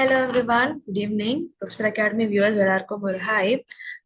Hello everyone, good evening. Professor academy viewers எல்லாருக்கும் ஒரு hi.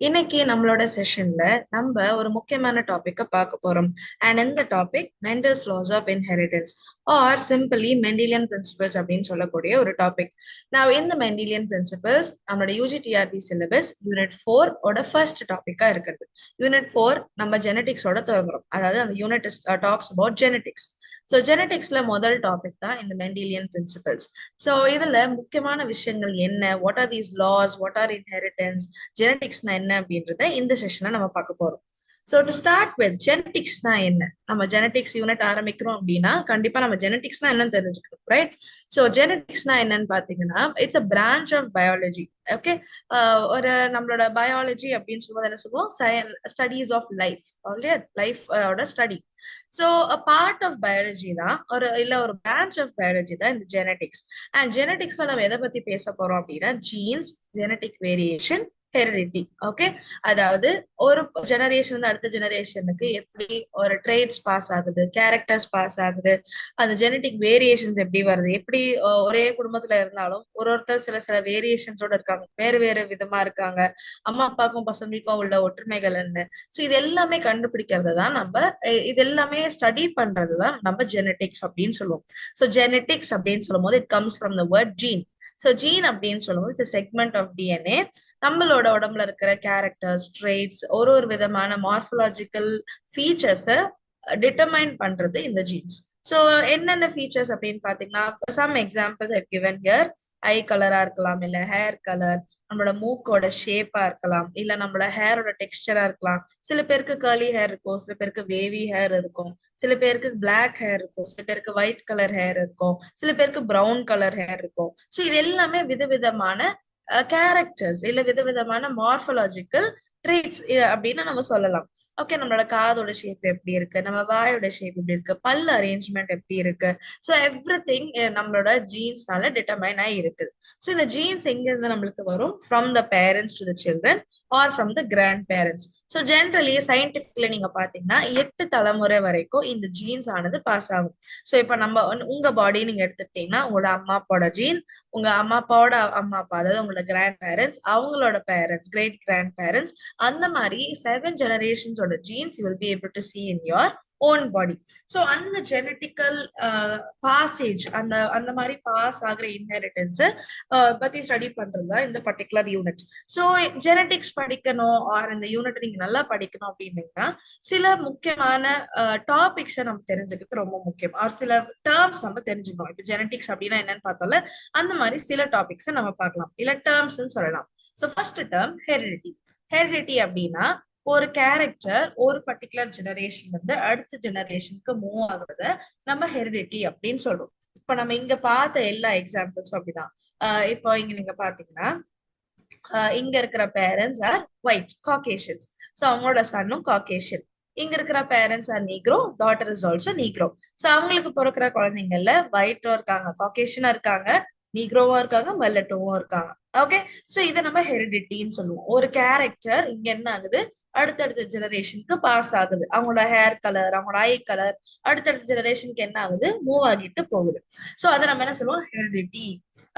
இன்னைக்கு நம்மளோட செஷன்ல நம்ம ஒரு முக்கியமான டாபிக்கை பார்க்க போறோம். அண்ட் இந்த topic Mendel's laws of inheritance or simply Mendelian principles அப்படின்னு சொல்லக்கூடிய ஒரு டாபிக். நான் இந்த மெண்டிலியன் பிரின்சிபல்ஸ் நம்மளோட யூஜிடிஆர்பி சிலபஸ் யூனிட் 4 ஓட ஃபர்ஸ்ட் டாபிக்கா இருக்கிறது. யூனிட் 4 நம்ம ஜெனடிக்ஸோட தொடங்குறோம். அதாவது அந்த unit talks about genetics. So ஜெனடிக்ஸ்ல முதல் டாபிக் தான் இந்த மெண்டிலியன் பிரின்சிபல்ஸ். ஸோ இதுல முக்கியமான விஷயங்கள் என்ன, what are these laws, what are inheritance, ஜெனடிக்ஸ்னா என்ன அப்படின்றத இந்த செஷனை நம்ம பார்க்க போறோம். ஸோ டு ஸ்டார்ட் வித் ஜெனடிக்ஸ்னா என்ன, நம்ம ஜெனடிக்ஸ் யூனிட் ஆரம்பிக்கிறோம் அப்படின்னா கண்டிப்பா நம்ம ஜெனடிக்ஸ்னா என்னன்னு தெரிஞ்சுக்கணும், ரைட்? ஸோ ஜெனடிக்ஸ்னா என்னன்னு பாத்தீங்கன்னா it's a branch of biology. Okay, ஒரு நம்மளோட பயாலஜி அப்படின்னு சொல்லும்போது என்ன சொல்லுவோம், studies of life, life study. So part of biology தான் ஒரு பிரான்ச் ஆஃப் பயாலஜி தான் இந்த ஜெனடிக்ஸ். அண்ட் ஜெனடிக்ஸ்ல நம்ம எதை பத்தி பேச போறோம் அப்படின்னா jeans, genetic variation, heredity. Okay, அதாவது ஒரு ஜெனரேஷன் அடுத்த ஜெனரேஷனுக்கு எப்படி ஒரு ட்ரேட்ஸ் பாஸ் ஆகுது, கேரக்டர்ஸ் பாஸ் ஆகுது, அந்த ஜெனடிக் வேரியேஷன்ஸ் எப்படி வருது, எப்படி ஒரே குடும்பத்துல இருந்தாலும் ஒருத்தர் சில சில வேரியேஷன்ஸோட இருக்காங்க, வேறு வேறு விதமா இருக்காங்க, அம்மா அப்பாவுக்கும் பசங்களுக்கும் உள்ள ஒற்றுமைகள் என்ன. ஸோ இது எல்லாமே கண்டுபிடிக்கிறது தான் நம்ம, இது எல்லாமே ஸ்டடி பண்றது தான் நம்ம ஜெனடிக்ஸ் அப்படின்னு சொல்லுவோம். ஸோ ஜெனடிக்ஸ் அப்படின்னு சொல்லும் போது it comes from the word gene. So gene அப்படின்னு சொல்லும்போது இட்ஸ் செக்மெண்ட் ஆஃப் டிஎன்ஏ. நம்மளோட உடம்புல இருக்கிற கேரக்டர்ஸ், ட்ரேட்ஸ், ஒரு ஒரு விதமான மார்பலாஜிக்கல் ஃபீச்சர்ஸை டிட்டர்மைன் பண்றது இந்த ஜீன்ஸ். ஸோ என்னென்ன ஃபீச்சர்ஸ் அப்படின்னு பாத்தீங்கன்னா some examples I given here. Eye கலரா இருக்கலாம், இல்ல ஹேர் கலர், நம்மளோட மூக்கோட ஷேப்பா இருக்கலாம், இல்ல நம்மளோட ஹேரோட டெக்ஸ்டரா இருக்கலாம். சில பேருக்கு கர்லி ஹேர் இருக்கும், சில பேருக்கு வேவி ஹேர் இருக்கும், சில பேருக்கு பிளாக் ஹேர் இருக்கும், சில பேருக்கு ஒயிட் கலர் ஹேர் இருக்கும், சில பேருக்கு பிரவுன் கலர் ஹேர் இருக்கும். ஸோ இது எல்லாமே விதவிதமான கேரக்டர்ஸ் இல்ல விதவிதமான மார்பலாஜிக்கல் ட்ரீட்ஸ் அப்படின்னு நம்ம சொல்லலாம். ஓகே, நம்மளோட காதோட ஷேப் எப்படி இருக்கு, நம்ம வாயோட ஷேப் எப்படி இருக்கு, பல் அரேஞ்ச்மெண்ட் எப்படி இருக்கு. ஸோ எவ்ரி திங் நம்மளோட ஜீன்ஸ்னால டிட்டர்மைன் ஆகி இருக்குது. ஸோ இந்த ஜீன்ஸ் எங்க இருந்து நம்மளுக்கு வரும், from the parents to the children or from the grandparents. So generally சயின்டிபிக்ல நீங்க பாத்தீங்கன்னா 8 தலைமுறை வரைக்கும் இந்த ஜீன்ஸ் ஆனது பாஸ் ஆகும். ஸோ இப்ப நம்ம உங்க பாடி நீங்க எடுத்துக்கிட்டீங்கன்னா உங்களோட அம்மா அப்பாவோட ஜீன், உங்க அம்மா அப்பாவோட அம்மா அப்பா, அதாவது உங்களோட கிராண்ட் பேரண்ட்ஸ், அவங்களோட பேரண்ட்ஸ், கிரேட் கிராண்ட் பேரண்ட்ஸ், அந்த மாதிரி 7 ஜெனரேஷன்ஸோட genes you will be able to see in your own body. So அந்த ஜெனட்டிக்கல் பாசேஜ், அந்த அந்த மாதிரி பாஸ் ஆகுற இன்ஹெரிட்டன்ஸ் பத்தி ஸ்டடி பண்றதுதான் இந்த பர்டிகுலர் யூனிட். ஸோ ஜெனட்டிக்ஸ் படிக்கணும் ஆர் இந்த யூனிட் நீங்க நல்லா படிக்கணும் அப்படின்னீங்கன்னா சில முக்கியமான டாபிக்ஸை நம்ம தெரிஞ்சுக்கிறது ரொம்ப முக்கியம். ஆர் சில டேர்ம்ஸ் நம்ம தெரிஞ்சுக்கணும். இப்போ ஜெனட்டிக்ஸ் அப்படின்னா என்னன்னு பார்த்தோம்ல, அந்த மாதிரி சில டாபிக்ஸை நம்ம பார்க்கலாம், இல்ல டேர்ம்ஸ் சொல்லலாம். So first term heredity. Heredity அப்படின்னா ஒரு கேரக்டர் ஒரு பர்டிகுலர் ஜெனரேஷன்ல இருந்து அடுத்த ஜெனரேஷனுக்கு மூவ் ஆகுறத நம்ம ஹெரிடிட்டி அப்படின்னு சொல்றோம். இப்ப நம்ம இங்க பார்த்த எல்லா எக்ஸாம்பிள்ஸும் அப்படிதான். இப்போ இங்க நீங்க பாத்தீங்கன்னா இங்க இருக்கிற parents are white Caucasians. So அவங்களோட சன்னும் காகேஷியன். இங்க இருக்கிற parents are Negro, daughter is also Negro. So அவங்களுக்கு பிறக்கிற குழந்தைங்கள்ல ஒயிட்டும் இருக்காங்க, காகேஷியனா இருக்காங்க, நீக்ரோவா இருக்காங்க, மல்லட்டோவும் இருக்காங்க. ஓகே, சோ இதை நம்ம ஹெரிடிட்டின்னு சொல்லுவோம். ஒரு கேரக்டர் இங்க என்ன ஆகுது, அடுத்தடுத்த ஜெனரேஷனுக்கு பாஸ் ஆகுது. அவங்களோட ஹேர் கலர், அவங்களோட ஐ கலர் அடுத்தடுத்த ஜெனரேஷனுக்கு என்ன ஆகுது, மூவ் ஆகிட்டு போகுது. சோ அதை நம்ம என்ன சொல்லுவோம், ஹெரிடிட்டி.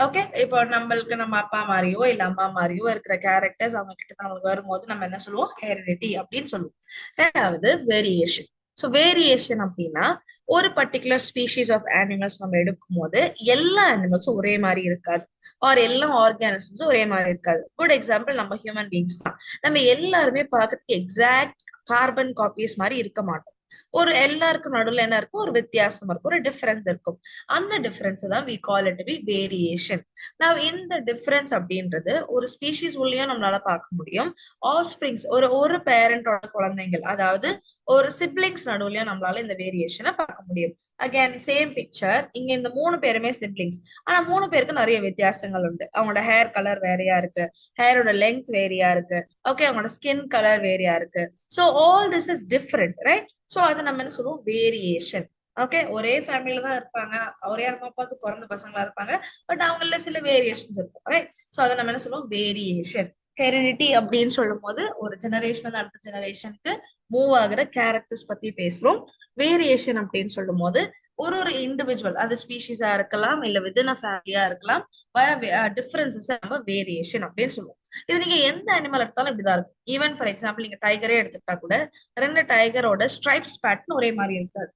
ஓகே, இப்போ நம்மளுக்கு நம்ம அப்பா மாதிரியோ இல்ல அம்மா மாதிரியோ இருக்கிற கேரக்டர்ஸ் அவங்க கிட்ட நம்மளுக்கு வரும்போது நம்ம என்ன சொல்லுவோம், ஹெரிடிட்டி அப்படின்னு சொல்லுவோம். ரெண்டாவது வேரியேஷன். ஸோ வேரியேஷன் அப்படின்னா ஒரு பர்டிகுலர் ஸ்பீஷீஸ் ஆஃப் அனிமல்ஸ் நம்ம எடுக்கும் போது எல்லா அனிமல்ஸும் ஒரே மாதிரி இருக்காது, ஆர் எல்லா ஆர்கானிசம்ஸும் ஒரே மாதிரி இருக்காது. குட் எக்ஸாம்பிள் நம்ம ஹியூமன் பீங்ஸ் தான். நம்ம எல்லாருமே பார்க்கறதுக்கு எக்ஸாக்ட் கார்பன் காப்பீஸ் மாதிரி இருக்க மாட்டோம். ஒரு எல்லாருக்கும் நடுவில் என்ன இருக்கும், ஒரு வித்தியாசம் இருக்கும், ஒரு டிஃபரன்ஸ் இருக்கும். அந்த டிஃபரன்ஸ் தான் we call it to be variation. நான் இந்த டிஃபரன்ஸ் அப்படின்றது ஒரு ஸ்பீஷீஸ் உள்ளேயும் நம்மளால பார்க்க முடியும். ஆஃப்ஸ்பிரிங்ஸ், ஒரு ஒரு பேரண்டோட குழந்தைகள், அதாவது ஒரு சிப்ளிங்ஸ் நடுவுலயும் நம்மளால இந்த வேரியேஷனை பார்க்க முடியும். அகேன் சேம் பிக்சர், இங்க இந்த 3 பேருமே சிப்ளிங்ஸ், ஆனா 3 பேருக்கு நிறைய வித்தியாசங்கள் உண்டு. அவங்களோட ஹேர் கலர் வேறையா இருக்கு, ஹேரோட லென்த் வேறையா இருக்கு, ஓகே, அவங்களோட ஸ்கின் கலர் வேறையா இருக்கு. So all this is different, right? So அதை நம்ம என்ன சொல்லுவோம், வேரியேஷன். ஓகே, ஒரே ஃபேமிலியில தான் இருப்பாங்க, ஒரே அம்மா அப்பாவுக்கு பிறந்த பசங்களா இருப்பாங்க, பட் அவங்கள சில வேரியேஷன்ஸ் இருக்கும், ரைட்? ஸோ அதை நம்ம என்ன சொல்லுவோம், வேரியேஷன். ஹெரிடிட்டி அப்படின்னு சொல்லும் போது ஒரு ஜெனரேஷன் அடுத்த ஜெனரேஷனுக்கு மூவ் ஆகுற கேரக்டர்ஸ் பத்தி பேசுறோம். வேரியேஷன் அப்படின்னு சொல்லும் போது ஒரு இண்டிவிஜுவல் அது ஸ்பீஷிஸா இருக்கலாம் இல்ல வித்தின் அ ஃபேமிலியா இருக்கலாம் வர டிஃபரன்சஸ் நம்ம வேரியேஷன் அப்படின்னு சொல்லுவோம். இது நீங்க எந்த அனிமல் எடுத்தாலும் இப்படிதான் இருக்கும். ஈவன் ஃபார் எக்ஸாம்பிள் நீங்க டைகரே எடுத்துக்கிட்டா கூட ரெண்டு டைகரோட ஸ்ட்ரைப்ஸ் பேட்டர்ன் ஒரே மாதிரி இருக்காது.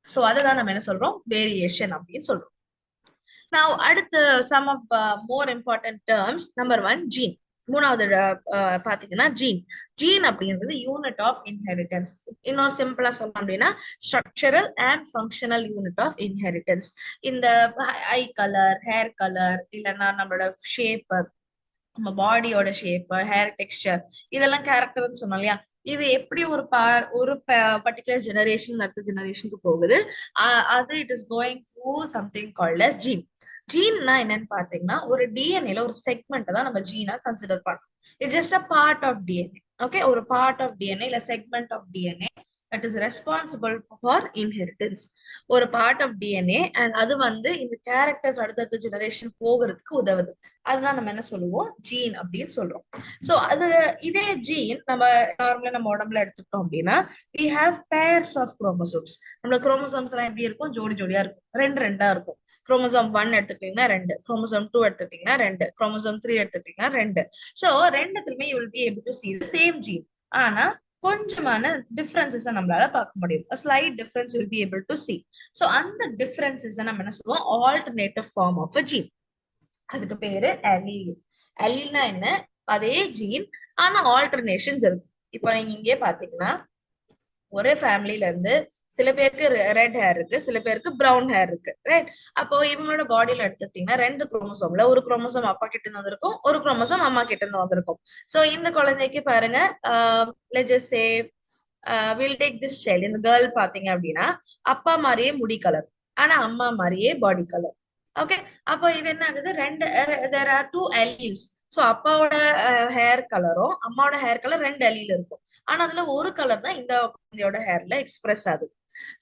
சோ அதுதான் நம்ம என்ன சொல்றோம், வேரியேஷன் அப்படின்னு சொல்றோம். Now அடுத்து some of more important terms. Number one, gene. மூணாவது பாத்தீங்கன்னா ஜீன் அப்படின்றது யூனிட் ஆஃப் இன்ஹெரிட்டன்ஸ். இன்னொரு சிம்பிளா சொல்லணும் அப்படின்னா structural and functional unit of inheritance. இந்த ஐ கலர், ஹேர் கலர், இல்லைன்னா நம்மளோட ஷேப், நம்ம பாடியோட ஷேப், ஹேர் டெக்ஸ்டர், இதெல்லாம் கேரக்டர்னு சொன்னோம் இல்லையா. இது எப்படி ஒரு பர்டிகுலர் ஜெனரேஷன் அடுத்த ஜெனரேஷனுக்கு போகுது, அது it is going through something called as gene. ஜீன்னா என்னன்னு பாத்தீங்கன்னா ஒரு டிஎன்ஏல ஒரு செக்மெண்ட் தான் நம்ம ஜீனா கன்சிடர் பண்ணோம். It's just a part of DNA. Okay, ஒரு பார்ட் ஆஃப் டிஎன்ஏ இல்ல segment of DNA that is responsible for inheritance. ஒரு பார்ட் ஆஃப் டிஎன்ஏ அண்ட் அது வந்து இந்த கேரக்டர்ஸ் அடுத்தடுத்த ஜெனரேஷன் போகிறதுக்கு உதவுது. அதுதான் நம்ம என்ன சொல்லுவோம், ஜீன் அப்படின்னு சொல்றோம். சோ அது இதே ஜீன் நம்ம நார்மலா நம்ம உடம்புல எடுத்துக்கிட்டோம் அப்படின்னா we have pairs of chromosomes. நம்ம குரோமோசோம்ஸ் எல்லாம் எப்படி இருக்கும், ஜோடி ஜோடியா இருக்கும், ரெண்டு ரெண்டா இருக்கும். குரோமோசோம் 1 எடுத்துக்கிட்டீங்கன்னா 2, குரோமோசோம் 2 எடுத்துக்கிட்டீங்கன்னா 2, குரோமோசோம் 3 எடுத்துக்கிட்டீங்கன்னா 2. சோ ரெண்டுத்துலயுமே you will be able to see the same gene. ஆனா கொஞ்சமான டிஃபரன்சஸ் நம்மளால பார்க்க முடியும். a slight difference will be able to see. So அந்த டிஃபரன்சஸ் நம்ம என்ன சொல்லுவோம், alternative form of a gene. அதுக்கு பேரு allele. alleleனா என்ன, அதே ஜீன் ஆனா ஆல்டர்னேஷன்ஸ் இருக்கும். இப்போ நீங்க இங்கே பாத்தீங்கன்னா ஒரே ஃபேமிலில இருந்து சில பேருக்கு ரெட் ஹேர் இருக்கு, சில பேருக்கு பிரவுன் ஹேர் இருக்கு, ரைட். அப்போ இவங்களோட பாடியில எடுத்துக்கிட்டீங்கன்னா ரெண்டு குரோமோசோம்ல ஒரு குரோமோசோம் அப்பா கிட்ட இருந்து வந்திருக்கும், ஒரு குரோமோசோம் அம்மா கிட்ட இருந்து வந்திருக்கும். சோ இந்த குழந்தைக்கு பாருங்க, let's just say we'll take this child. இந்த கேர்ள் பாத்தீங்க அப்படின்னா அப்பா மாதிரியே முடி கலர், ஆனா அம்மா மாதிரியே பாடி கலர். ஓகே, அப்போ இது என்ன ஆகுது, ரெண்டு there are two alleles. So அப்பாவோட ஹேர் கலரும் அம்மாவோட ஹேர் கலர் ரெண்டு allele இருக்கும். ஆனா அதுல ஒரு கலர் தான் இந்த குழந்தையோட ஹேர்ல எக்ஸ்பிரஸ் ஆகுது.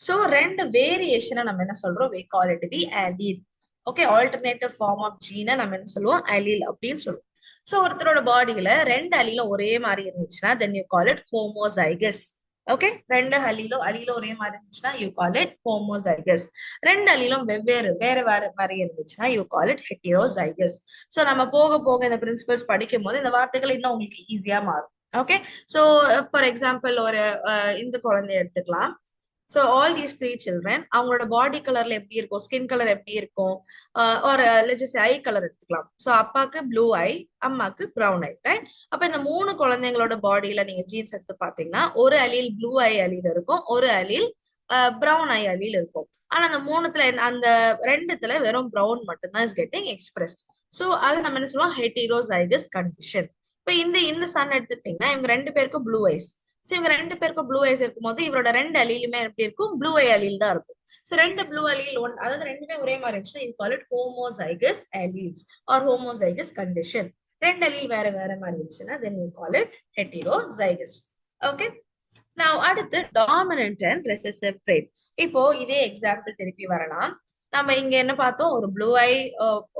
சோ ரெண்டு வேரியேஷனை நம்ம என்ன சொல்றோம், we call it the allele. Okay, alternative form of ஜீனை நம்ம என்ன சொல்லுவோம், allele அப்படின்னு சொல்லுவோம். சோ ஒருத்தரோட பாடியில ரெண்டு allele ஒரே மாதிரி இருந்துச்சுன்னா then you call it homozygous. Okay, ரெண்டு அலீலும் ஒரே மாதிரி இருந்துச்சுன்னா you call it homozygous. ரெண்டு அலீலும் வேற மாதிரி இருந்துச்சுன்னா you call it heterozygous. So நம்ம போக போக இந்த பிரின்சிபல்ஸ் படிக்கும் போது இந்த வார்த்தைகள் இன்னும் உங்களுக்கு ஈஸியா மாறும். ஓகே, சோ ஃபார் எக்ஸாம்பிள் ஒரு இந்த குழந்தைய எடுத்துக்கலாம். ஸோ ஆல் தீஸ் 3 சில்ட்ரன் அவங்களோட பாடி கலர்ல எப்படி இருக்கும், ஸ்கின் கலர் எப்படி இருக்கும், ஒரு லெட்ஸ் ஐ கலர் எடுத்துக்கலாம். ஸோ அப்பாக்கு ப்ளூ ஐ, அம்மாக்கு ப்ரௌன் ஐ, ரைட். அப்ப இந்த 3 குழந்தைங்களோட பாடியில நீங்க ஜீன்ஸ் எடுத்து பாத்தீங்கன்னா ஒரு அலீல் ப்ளூ ஐ அலீல் இருக்கும், ஒரு அலீல் ப்ரௌன் ஐ அலீல் இருக்கும். ஆனா அந்த மூணுத்துல அந்த ரெண்டுத்துல வெறும் ப்ரௌன் மட்டும்தான் இஸ் கெட்டிங் எக்ஸ்பிரஸ்ட். ஸோ அதை நம்ம என்ன சொல்லுவோம், ஹெட்டிரோசைகஸ் கண்டிஷன். இப்ப இந்த சன் எடுத்துக்கிட்டீங்கன்னா இவங்க ரெண்டு பேருக்கும் ப்ளூ ஐஸ். சோ இவங்க ரெண்டு பேருக்கும் ப்ளூ ஐஸ் இருக்கும் போது இவரோட ரெண்டு அலீலுமே எப்படி இருக்கும், ப்ளூ ஐ அலீல் தான் இருக்கும். சோ ரெண்டு ப்ளூ அலீல் அதாவது ரெண்டுமே ஒரே மாதிரி இருந்துச்சுன்னா you call it homozygous alleles or homozygous condition. ரெண்டு அலீல் வேற வேற மாதிரி இருந்துச்சுன்னா then you call it heterozygous. Okay, now அடுத்து டாமினன்ட் அண்ட் ரெசசிவ் ட்ரைட். இப்போ இதே எக்ஸாம்பிள் திருப்பி வரலாம். நம்ம இங்க என்ன பார்த்தோம், ஒரு ப்ளூ ஐ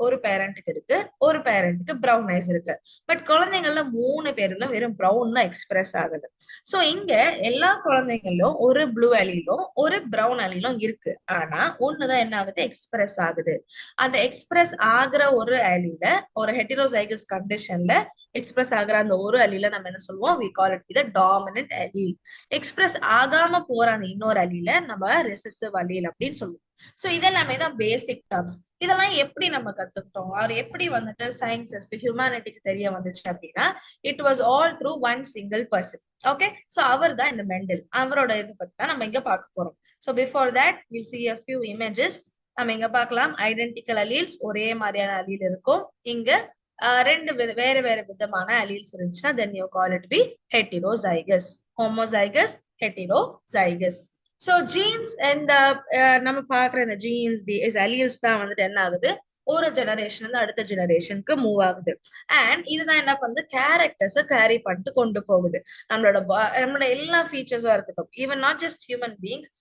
ஒரு பேரண்ட்டுக்கு இருக்கு, ஒரு பேரண்ட்டுக்கு ப்ரௌன் ஐஸ் இருக்கு. பட் குழந்தைங்கள்ல 3 பேர்ல வெறும் ப்ரௌன் தான் எக்ஸ்பிரஸ் ஆகுது. சோ இங்க எல்லா குழந்தைங்களும் ஒரு ப்ளூ அலிலும் ஒரு ப்ரௌன் அலிலும் இருக்கு. ஆனா ஒண்ணுதான் என்ன ஆகுது, எக்ஸ்பிரஸ் ஆகுது. அந்த எக்ஸ்பிரஸ் ஆகுற ஒரு அலில ஒரு ஹெட்டிரோசைகஸ் கண்டிஷன்ல எக்ஸ்பிரஸ் ஆகுற அந்த ஒரு அலில நம்ம என்ன சொல்லுவோம், we call it the dominant allele. Express ஆகாம போற அந்த இன்னொரு அலில நம்ம ரெசசிவ் allele அப்படின்னு சொல்லுவோம். சோ இதெல்லாமே தான் பேசிக் டேர்ம்ஸ். இதெல்லாம் எப்படி நம்ம கத்துக்கிட்டோம், அவர் எப்படி வந்துட்டு சயின்சஸ்க்கு ஹியூமனிட்டிக்கு தெரிய வந்துச்சு அப்படின்னா it was all through one single person. Okay, so அவர் தான் இந்த மெண்டல். அவரோட இது பத்தி தான் நம்ம இங்க பார்க்க போறோம். So before that will see a few images. நம்ம இங்க பார்க்கலாம், ஐடென்டிக்கல் அலீல்ஸ், ஒரே மாதிரியான அலீல் இருக்கும். இங்க ரெண்டு வேற வேற விதமான அலீல்ஸ் இருந்துச்சுன்னா then you call it be heterozygous. homozygous, heterozygous. So jeans இந்த நம்ம பாக்குற இந்த ஜீன்ஸ் தி அலீல்ஸ் தான் வந்துட்டு என்ன ஆகுது, ஒரு ஜெனரேஷன் இருந்து அடுத்த ஜெனரேஷனுக்கு மூவ் ஆகுது. அண்ட் இதுதான் என்ன பண்ணுது, கேரக்டர்ஸை கேரி பண்ணிட்டு கொண்டு போகுது. நம்மளோட எல்லா ஃபீச்சர்ஸா இருக்கட்டும், even not just human beings,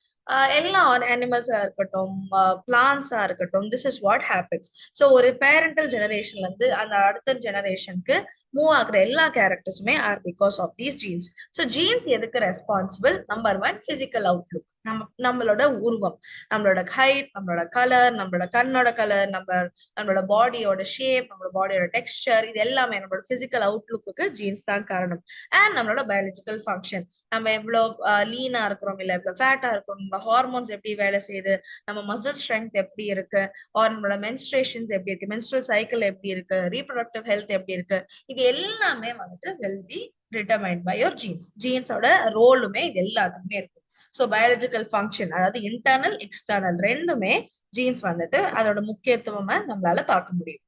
எல்லா அனிமல்ஸா இருக்கட்டும், பிளான்ஸா இருக்கட்டும், this is what happens. So ஒரு பேரண்டல் ஜெனரேஷன்ல இருந்து அந்த அடுத்த ஜெனரேஷனுக்கு மூவ் ஆகுற எல்லா கேரக்டர்ஸுமே are because of these genes. So genes எதுக்கு ரெஸ்பான்சிபிள், நம்பர் 1 பிசிக்கல் அவுட்லுக். நம்மளோட உருவம், நம்மளோட ஹைட், நம்மளோட கலர், நம்மளோட கண்ணோட கலர், நம்மளோட பாடியோட ஷேப், நம்மளோட பாடியோட டெக்ஸ்டர், இது எல்லாமே நம்மளோட பிசிக்கல் அவுட்லுக்கு ஜீன்ஸ் தான் காரணம். அண்ட் நம்மளோட பயாலஜிக்கல் ஃபங்க்ஷன், நம்ம எவ்வளவு லீனா இருக்கிறோம் இல்ல எவ்வளவு ஃபேட்டா இருக்கிறோம், நம்ம ஹார்மோன்ஸ் எப்படி வேலை செய்யுது, நம்ம மசில் ஸ்ட்ரென்த் எப்படி இருக்கு, ஆர் நம்மளோட மென்ஸ்ட்ரேஷன்ஸ் எப்படி இருக்கு, மென்ஸ்ட்ரல் சைக்கிள் எப்படி இருக்கு, ரீப்ரொடக்டிவ் ஹெல்த் எப்படி இருக்கு, இது எல்லாமே வந்துட்டு will be determined by your genes. ஜீன்ஸோட ரோலுமே இது எல்லாத்துக்குமே இருக்கு. ஸோ பயாலஜிக்கல் ஃபங்க்ஷன், அதாவது இன்டர்னல் எக்ஸ்டர்னல் ரெண்டுமே ஜீன்ஸ் வந்துட்டு அதோட முக்கியத்துவமா நம்மளால பார்க்க முடியும்.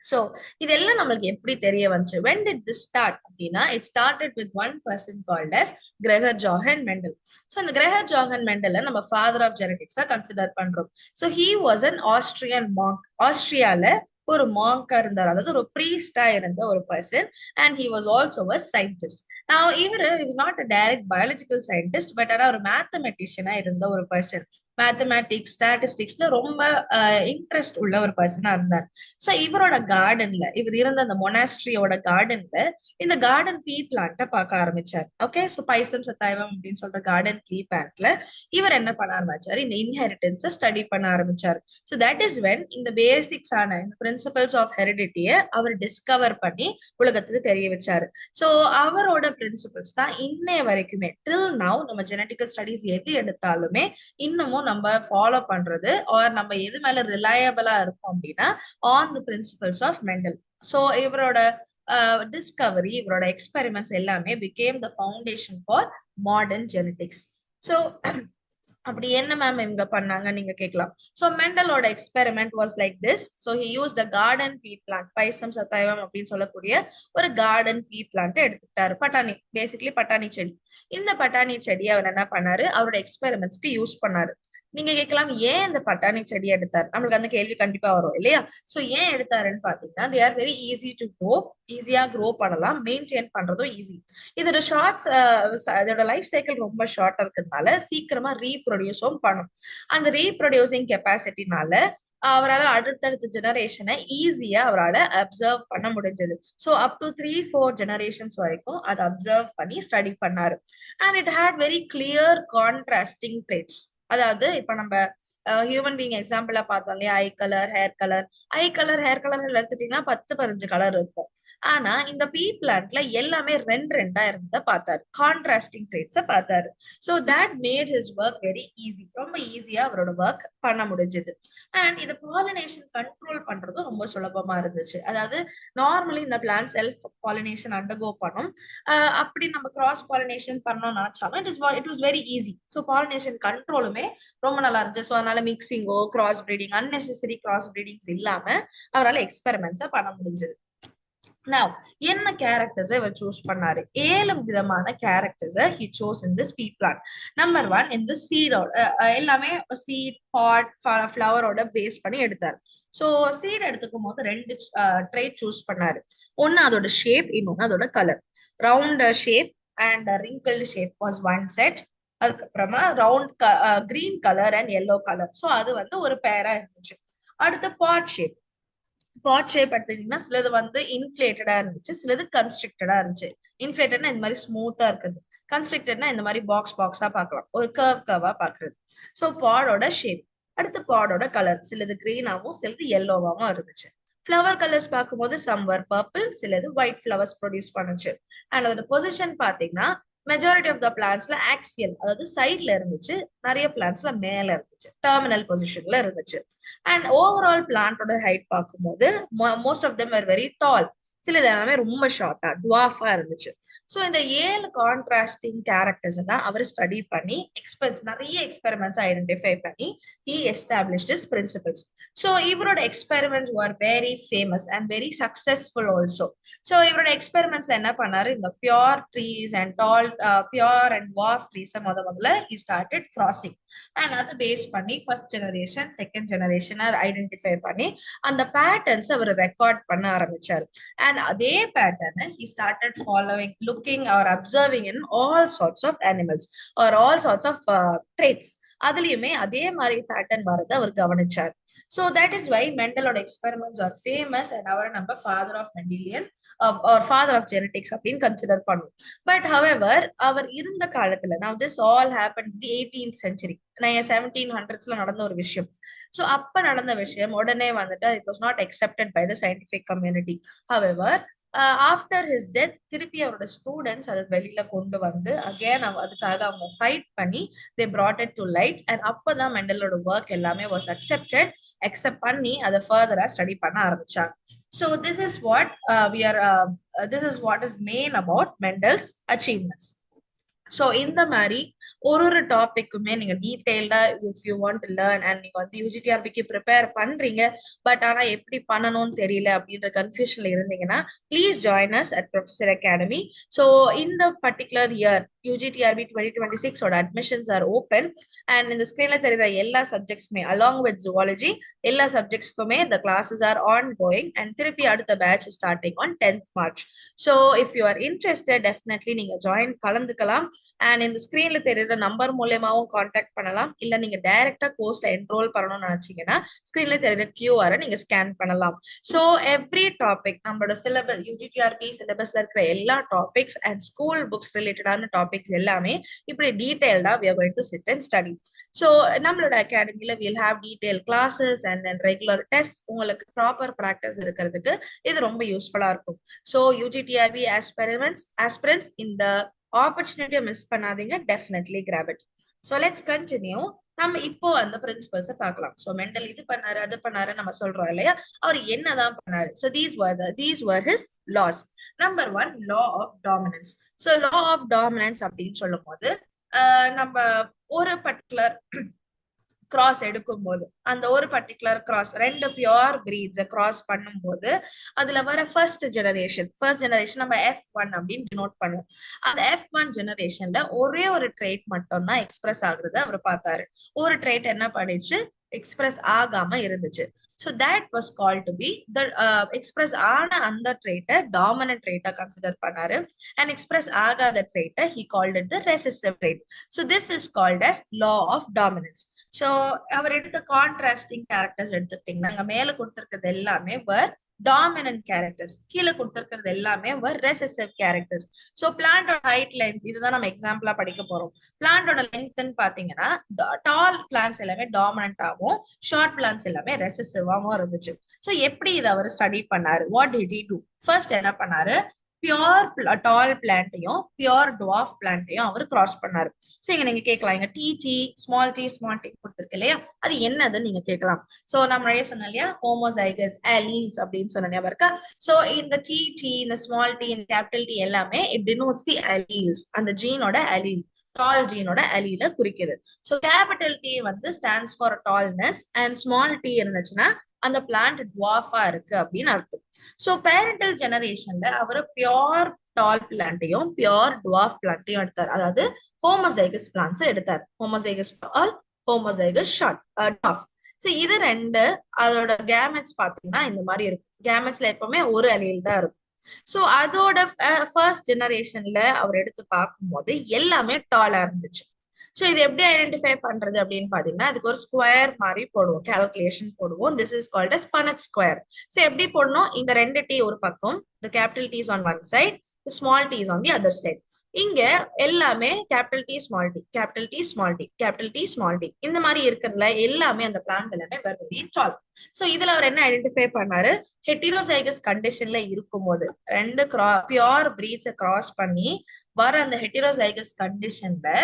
ஸோ இதெல்லாம் நம்மளுக்கு எப்படி தெரிய வந்துச்சு? when did this start அப்படின்னா, it started with one person called as Gregor Johann Mendel. So இந்த கிரெகர் ஜாஹன் மெண்டலை நம்ம ஃபாதர் ஆஃப் ஜெனடிக்ஸா கன்சிடர் பண்றோம். So he was an Austrian monk. ஆஸ்திரியால ஒரு மாங்கா இருந்தார், அதாவது ஒரு ப்ரீஸ்டா இருந்த ஒரு person. And he was also a scientist. நான் இவரு is not a direct biological scientist, but ஆனா ஒரு மேத்தமெட்டிஷியனா இருந்த ஒரு பர்சன். மேத்தமேட்டிக்ஸ், ஸ்டாட்டிஸ்டிக்ஸ்ல ரொம்ப இன்ட்ரெஸ்ட் உள்ள ஒரு பர்சனா இருந்தார். ஸோ இவரோட கார்டன்ல, இவர் இருந்த அந்த மொனாஸ்ட்ரியோட கார்டன்ல இந்த கார்டன் பீ பிளான்ட்டை பார்க்க ஆரம்பிச்சார். ஓகே, ஸோ பைசம் சத்தாய்வம் அப்படின்னு சொல்ற கார்டன் பீ பிளான்ட்ல இவர் என்ன பண்ண ஆரம்பிச்சாரு, இந்த இன்ஹெரிட்டன்ஸை ஸ்டடி பண்ண ஆரம்பிச்சார். ஸோ தட் இஸ் வென் இந்த பேசிக்ஸ் ஆன இந்த பிரின்சிபல்ஸ் ஆஃப் ஹெரிடிட்டியை அவர் டிஸ்கவர் பண்ணி உலகத்துக்கு தெரிய வச்சாரு. ஸோ அவரோட பிரின்சிபல்ஸ் தான் இன்னைய வரைக்குமே டில் நவ் நம்ம ஜெனட்டிக்கல் ஸ்டடிஸ் எது எடுத்தாலுமே இன்னமும் நம்ம ஃபாலோ பண்றது, ஆர் நம்ம எது மேல ரிலையபிளா இருக்கும் அப்படின்னா on the principles of Mendel. So இவரோட டிஸ்கவரி, இவரோட எக்ஸ்பெரிமெண்ட்ஸ் எல்லாமே became the foundation for modern genetics. So அப்படி என்ன மேம் இவங்க பண்ணாங்க நீங்க கேட்கலாம். ஸோ மெண்டலோட experiment was like this. So he use the garden pea plant, pisum sativum அப்படின்னு சொல்லக்கூடிய ஒரு கார்டன் பீ பிளான்ட் எடுத்துக்கிட்டாரு. பட்டாணி, பேசிக்கலி பட்டாணி செடி. இந்த பட்டாணி செடியை அவர் என்ன பண்ணாரு, அவரோட எக்ஸ்பெரிமெண்ட்ஸ்க்கு யூஸ் பண்ணாரு. நீங்க கேட்கலாம், ஏன் இந்த பட்டாணி செடி எடுத்தார்? நம்மளுக்கு அந்த கேள்வி கண்டிப்பா வரும் இல்லையா? சோ ஏன் எடுத்தாருன்னு பாத்தீங்கன்னா, they are very easy to grow. ஈஸியா க்ரோ பண்ணலாம், மெயின்டைன் பண்றதும் ஈஸி. இதோட ஷார்ட்ஸ், இதோட லைஃப் சைக்கிள் ரொம்ப ஷார்ட்டா இருக்கிறதுனால சீக்கிரமா ரீப்ரொடியூஸும் பண்ணும். அந்த ரீப்ரொடியூசிங் கெப்பாசிட்டினால அவரால் அடுத்தடுத்த ஜெனரேஷனை ஈஸியா அவரால் அப்சர்வ் பண்ண முடிஞ்சது. ஸோ அப் டு 3-4 ஜெனரேஷன்ஸ் வரைக்கும் அதை அப்சர்வ் பண்ணி ஸ்டடி பண்ணாரு. And it had very clear contrasting traits. அதாவது இப்ப நம்ம ஹியூமன் பீங் எக்ஸாம்பிளா பார்த்தோம் இல்லையா, eye colour, hair colour. Hair colour எடுத்துட்டீங்கன்னா 10-15 கலர் இருக்கும். ஆனா இந்த பீ பிளான்ட்ல எல்லாமே ரெண்டு ரெண்டா இருந்ததை பார்த்தாரு, கான்ட்ராஸ்டிங் ட்ரேட்ஸை பார்த்தாரு. So that made his work very easy. ரொம்ப ஈஸியா அவரோட ஒர்க் பண்ண முடிஞ்சது. அண்ட் இது பாலினேஷன் கண்ட்ரோல் பண்றதும் ரொம்ப சுலபமா இருந்துச்சு. அதாவது நார்மலி இந்த பிளான்ட் செல்ஃப் பாலினேஷன் அண்டர்கோ பண்ணும். அப்படி நம்ம கிராஸ் பாலினேஷன் பண்ணோம் நினைச்சாலும் it was very easy. So pollination கண்ட்ரோலுமே ரொம்ப நல்லா இருந்துச்சு. ஸோ அதனால மிக்சிங்கோ, cross breeding, unnecessary cross breedings இல்லாம அவரால் எக்ஸ்பெரிமெண்ட்ஸை பண்ண முடிஞ்சது. Now, என்ன கேரக்டர்ஸ் இவர் சூஸ் பண்ணாரு? 7 விதமான characters he chose in this pea plant. Number 1, இந்த சீடோட எல்லாமே சீட், பாட், ஃபிளவரோட பேஸ் பண்ணி எடுத்தாரு. ஸோ சீட் எடுத்துக்கும் போது 2 ட்ரைட் சூஸ் பண்ணாரு. ஒன்னு அதோட ஷேப், இன்னொன்னு அதோட colour. Round shape and wrinkled shape was one set. அதுக்கப்புறமா round green colour and yellow colour. So அது வந்து ஒரு பேரா இருந்துச்சு. அடுத்து பாட் ஷேப். பாட் ஷேப் எடுத்தீங்கன்னா சிலது வந்து இன்ஃபிளேட்டடா இருந்துச்சு, சிலது கன்ஸ்ட்ரிக்டடா இருந்துச்சு. இன்ஃபிளேட்டட்னா இந்த மாதிரி ஸ்மூத்தா இருக்குது, கன்ஸ்ட்ரிக்டட்னா இந்த மாதிரி பாக்ஸா பார்க்கலாம், ஒரு கர்வா பாக்குறது. ஸோ பாடோட ஷேப். அடுத்து பாடோட கலர், சிலது கிரீனாவும் சிலது எல்லோவாவும் இருந்துச்சு. ஃப்ளவர் கலர்ஸ் பார்க்கும்போது சம்வர் பர்பிள், சிலது ஒயிட் ஃப்ளவர்ஸ் ப்ரொடியூஸ் பண்ணுச்சு. அண்ட் அதோட பொசிஷன் பாத்தீங்கன்னா மெஜாரிட்டி ஆஃப் த பிளான்ஸ்ல ஆக்சியல், அதாவது சைட்ல இருந்துச்சு. நிறைய பிளான்ஸ்ல மேல இருந்துச்சு, டெர்மினல் பொசிஷன்ல இருந்துச்சு. அண்ட் ஓவரால் பிளான்டோட ஹைட் பார்க்கும்போது most of them are very tall. சிலது எல்லாமே ரொம்ப ஷார்ட்டா டுவாஃபா இருந்துச்சு. ஸோ இந்த 7 கான்ட்ராஸ்டிங் கேரக்டர்ஸ் தான் அவர் ஸ்டடி பண்ணி நிறைய எக்ஸ்பெரிமெண்ட்ஸ் ஐடென்டிஃபை பண்ணி he established his principles. So இவரோட experiments were very famous and very successful also. So இவரோட எக்ஸ்பெரிமெண்ட்ஸ்ல என்ன பண்ணாரு, இந்த pure trees and tall pure and வாஃப் ட்ரீஸ் முதல்ல he started crossing. அண்ட் அதை பேஸ் பண்ணி ஃபர்ஸ்ட் ஜெனரேஷன், செகண்ட் ஜெனரேஷனை ஐடென்டிஃபை பண்ணி அந்த பேட்டர்ன்ஸ் அவர் ரெக்கார்ட் பண்ண ஆரம்பிச்சாரு. அண்ட் அதே பேட்டர்னை he started following, looking or observing in all sorts of animals or all sorts of traits. அதுலயுமே அதே மாதிரி பேட்டர்ன் வரதை அவர் கவனிச்சார். ஸோ தட் இஸ் வை மெண்டலோட எக்ஸ்பெரிமெண்ட்ஸ் ஆர் ஃபேமஸ் அண்ட் அவரை நம்ம father of Mendelian or father of genetics அப்படின்னு கன்சிடர் பண்ணும். பட் ஹவெவர் அவர் இருந்த காலத்துல now this all happen the 18th century 1700s நடந்த ஒரு விஷயம். ஸோ அப்ப நடந்த விஷயம் உடனே வந்துட்டு it was not accepted by the scientific community. However after his death திருப்பி அவரோட ஸ்டூடெண்ட்ஸ் அதை வெளியில கொண்டு வந்து அகேன் அதுக்காக அவங்க ஃபைட் பண்ணி தே brought it to light and அப்பதான் மெண்டலோட ஒர்க் எல்லாமே வாஸ் அக்செப்ட் பண்ணி அதை ஃபர்தரா ஸ்டடி பண்ண ஆரம்பிச்சாங்க. So this is what is main about Mendel's achievements. So இந்த மாதிரி ஒரு டாபிக்குமே நீங்க டீடைல்டா if you want to learn and நீங்க வந்து யூஜிடிஆர்பிக்கு ப்ரிப்பேர் பண்றீங்க பட் ஆனா எப்படி பண்ணணும்னு தெரியல அப்படின்ற கன்ஃபியூஷன்ல இருந்தீங்கன்னா please join us at professor academy. So இந்த particular year UGTRB 2026 admissions are open and இந்த ஸ்கிரீன்ல தெரியுற எல்லா சப்ஜெக்ட்ஸ்மே அலாங் வித் ஜுவாலஜி எல்லா சப்ஜெக்ட்ஸ்க்குமே the classes are ongoing and திருப்பி அடுத்த batch starting on 10th March. So if you are interested definitely நீங்க join கலந்துக்கலாம். அண்ட் இந்த ஸ்கிரீன்ல தெரியுற நம்பர் மூலயமாவும் கான்டாக்ட் பண்ணலாம். இல்ல நீங்க டைரக்டா கோர்ஸ்ல என்ரோல் பண்ணணும்னு நினைச்சீங்கன்னா ஸ்கிரீன்ல தெரியுற QR நீங்க ஸ்கேன் பண்ணலாம். ஸோ எவ்ரி டாபிக் நம்மளோட சிலபஸ் யூஜிடிஆர்பி சிலபஸ்ல இருக்கிற எல்லா டாபிக்ஸ் அண்ட் ஸ்கூல் புக்ஸ் ரிலேட்டடான டாபிக்ஸ் எல்லாமே இப்படி டீடைல்டா we are going to sit and study. So நம்மளோட அகாடமில we'll have detailed classes and then regular tests. உங்களுக்கு ப்ராப்பர் ப்ராக்டிஸ் இருக்கிறதுக்கு இது ரொம்ப யூஸ்ஃபுல்லா இருக்கும். ஸோ யூஜிடிஆர்பி aspirants இந்த ஆப்பர்ச்சுனிட்டியை மிஸ் பண்ணாதீங்க. Definitely graph it. So let's continue. நம்ம இப்போ அந்த பிரின்சிபல்ஸை பார்க்கலாம். ஸோ மெண்டல் இது பண்ணாரு அது பண்ணாரு நம்ம சொல்றோம் இல்லையா, அவர் என்னதான் பண்ணாரு. So these were his laws. Number 1 law of dominance. So law of dominance அப்படின்னு சொல்லும் போது நம்ம ஒரு பர்டிகுலர் கிராஸ் எடுக்கும் போது அந்த ஒரு பர்டிகுலர் கிராஸ் ரெண்டு பியோர் பிரீட்ஸை கிராஸ் பண்ணும் போது அதுல வர ஃபர்ஸ்ட் ஜெனரேஷன் நம்ம F1 அப்படின்னு டினோட் பண்ணுவோம். அந்த F1 ஜெனரேஷன்ல ஒரே ஒரு ட்ரேட் மட்டும் தான் எக்ஸ்பிரஸ் ஆகுறது அவர் பார்த்தாரு. ஒரு ட்ரேட் என்ன பண்ணிச்சு, எக்ஸ்பிரஸ் ஆகாம இருந்துச்சு. So that was called to be the express ஆன அந்த ட்ரேட்டை டாமினன்ட் ட்ரேட்டா கன்சிடர் பண்ணாரு. and express ஆகாத ட்ரேட்டை he called it the recessive trait. So this is called as law of dominance. So அவர் எடுத்த கான்ட்ராஸ்டிங் கேரக்டர்ஸ் எடுத்துக்கிட்டீங்கன்னா அங்க மேல கொடுத்திருக்கிறது எல்லாமே were dominant characters, கீழே கொடுத்திருக்கிறது எல்லாமே were recessive characters. So plant height length இதுதான் நம்ம எக்ஸாம்பிளா படிக்க போறோம். பிளான்டோட லெங்க்த்னு பாத்தீங்கன்னா டால் பிளான்ஸ் எல்லாமே டாமினன்ட் ஆகும், ஷார்ட் பிளான்ஸ் எல்லாமே ரெசசிவாவும் இருந்துச்சு. ஸோ எப்படி இதை அவர் ஸ்டடி பண்ணாரு, what did he to? First என்ன பண்ணாரு, பியோர் டால் பிளான்ட்டையும் பியோர் டுவார்ஃப் பிளான்ட்டையும் அவர் கிராஸ் பண்ணாரு. ஸோ இங்க நீங்க கேட்கலாம், இங்க ஸ்மால் டி கொடுத்துருக்கு இல்லையா, அது என்னதுன்னு நீங்க கேட்கலாம். ஸோ நம்ம நிறைய சொன்னோம் இல்லையா, ஹோமோசைகஸ் அலீல்ஸ் அப்படின்னு சொன்ன ஞாபகம் இருக்கா? ஸோ இந்த இந்த ஸ்மால் டி இந்த கேபிட்டல் டி எல்லாமே இட் டினோட்ஸ் தி அலீல்ஸ், அந்த ஜீனோட அலீல் டால் ஜீனோட அலீல குறிக்குது. ஸோ கேபிட்டல் டி வந்து stands for tallness and small T இருந்துச்சுன்னா அந்த பிளான்ட் டுவார்ஃபா இருக்கு அப்படின்னு அர்த்தம். ஸோ பேரண்டல் ஜெனரேஷன்ல அவர் பியோர் டால் பிளான்ட்டையும் பியோர் டுவார்ஃப் பிளான்ட்டையும் எடுத்தார். அதாவது ஹோமோசைகஸ் பிளான்ட்ஸ் எடுத்தார். Homozygous tall, homozygous short dwarf. So இது ரெண்டு அதோட கேமெட்ஸ் பாத்தீங்கன்னா இந்த மாதிரி இருக்கும். கேமெட்ஸ்ல எப்பவுமே ஒரு அலீல் தான் இருக்கும். ஸோ அதோட ஃபர்ஸ்ட் ஜெனரேஷன்ல அவர் எடுத்து பார்க்கும்போது எல்லாமே டாலா இருந்துச்சு. ஸோ இது எப்படி ஐடென்டிஃபை பண்றது அப்படின்னு பாத்தீங்கன்னா அதுக்கு ஒரு ஸ்கொயர் மாதிரி போடுவோம், கால்குலேஷன் போடுவோம். This is called as Punnett square. So எப்படி போடணும், இந்த ரெண்டு டி ஒரு பக்கம், the capital T is on one side, the small t is on the other side. இங்க எல்லாமே capital T small T, capital T small T, capital T small T, இந்த மாதிரி இருக்கிறதுல எல்லாமே அந்த பிளான்ஸ் எல்லாமே வெரி டால். சோ இதுல அவர் என்ன ஐடென்டிஃபை பண்ணாரு, ஹெட்டிரோசைகஸ் கண்டிஷன்ல இருக்கும்போது ரெண்டு பியோர் பிரீட்ஸை கிராஸ் பண்ணி வர அந்த ஹெட்டிரோசைகஸ் கண்டிஷன்ல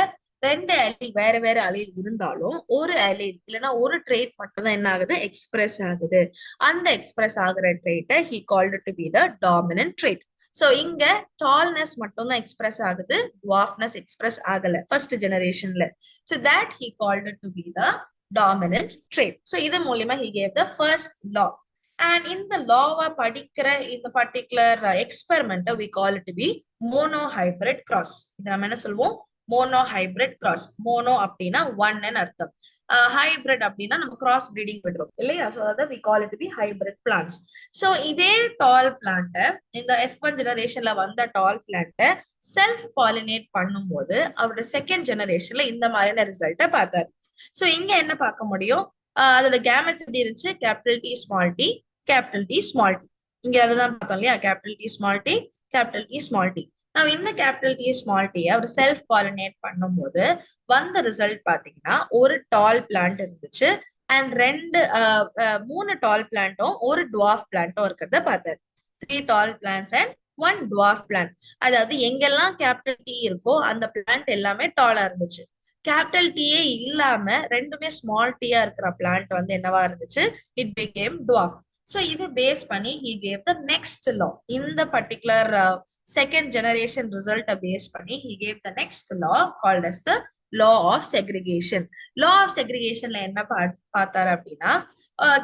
ரெண்டு அலீல் வேற வேற அலீல் இருந்தாலும் ஒரு அலீல் இல்லைன்னா ஒரு ட்ரேட் மட்டும் தான் என்ன ஆகுது, எக்ஸ்பிரஸ் ஆகுது. அந்த எக்ஸ்பிரஸ் ஆகுற ட்ரேட்டை he called it to be the dominant trait. So இங்க டால்னஸ் மட்டும் தான் எக்ஸ்பிரஸ் ஆகுது, டுவார்ஃப்னஸ் எக்ஸ்பிரஸ் ஆகல ஃபர்ஸ்ட் ஜெனரேஷன்ல. So that he called it to be the dominant trait. So இது மூலமா he gave the first law. And இந்த லாவை படிக்கிற இந்த particular experiment we call it to be monohybrid cross. இது நம்ம என்ன சொல்லுவோம், மோனோஹைபிரிட் கிராஸ். மோனோ அப்படின்னா ஒன்னு அர்த்தம், ஹைபிரிட் அப்படின்னா நம்ம கிராஸ் பிரீடிங் விடுறோம் இல்லையா. சோ அதாவது we call it to be hybrid plants. So இதே டால் பிளான்ட், இந்த F1 ஜெனரேஷன்ல வந்த டால் பிளான்ட் செல்ஃப் பாலினேட் பண்ணும்போது அவரோட செகண்ட் ஜெனரேஷன்ல இந்த மாதிரியான ரிசல்ட்டை பார்த்தாரு. சோ இங்க என்ன பார்க்க முடியும்? அதோட கேமெட்ஸ் எப்படி இருந்துச்சு? Capital T small T, capital T small T. இங்க அதுதான் பார்த்தோம் இல்லையா? Capital T small T, capital T small T. நான் இந்த கேபிட்டல் டி ஸ்மால் டி அவர் செல்ஃப் பாலினேட் பண்ணும்போது வந்த ரிசல்ட் பாத்தீங்கன்னா ஒரு டால் பிளான்ட் இருந்துச்சு அண்ட் மூணு டால் பிளான்ட்டும் ஒரு டுவார்ஃப் பிளான்ட்டும் இருக்கிறத பார்த்தாரு. 3 டால் பிளான்ட்ஸ் அண்ட் 1 டுவார்ஃப் பிளான்ட். அதாவது எங்கெல்லாம் கேபிட்டல் டி இருக்கோ அந்த பிளான்ட் எல்லாமே டாலா இருந்துச்சு. கேபிட்டல் டீயே இல்லாம ரெண்டுமே ஸ்மால் டீயா இருக்கிற பிளான்ட் வந்து என்னவா இருந்துச்சு? It became dwarf. சோ இது பேஸ் பண்ணி he gave the next law. இந்த பர்டிகுலர் செகண்ட் ஜெனரேஷன் ரிசல்ட்டை பேஸ் பண்ணி he gave the next law called as the law of segregation. law of segregationல என்ன பார்த்தாரு அப்படின்னா,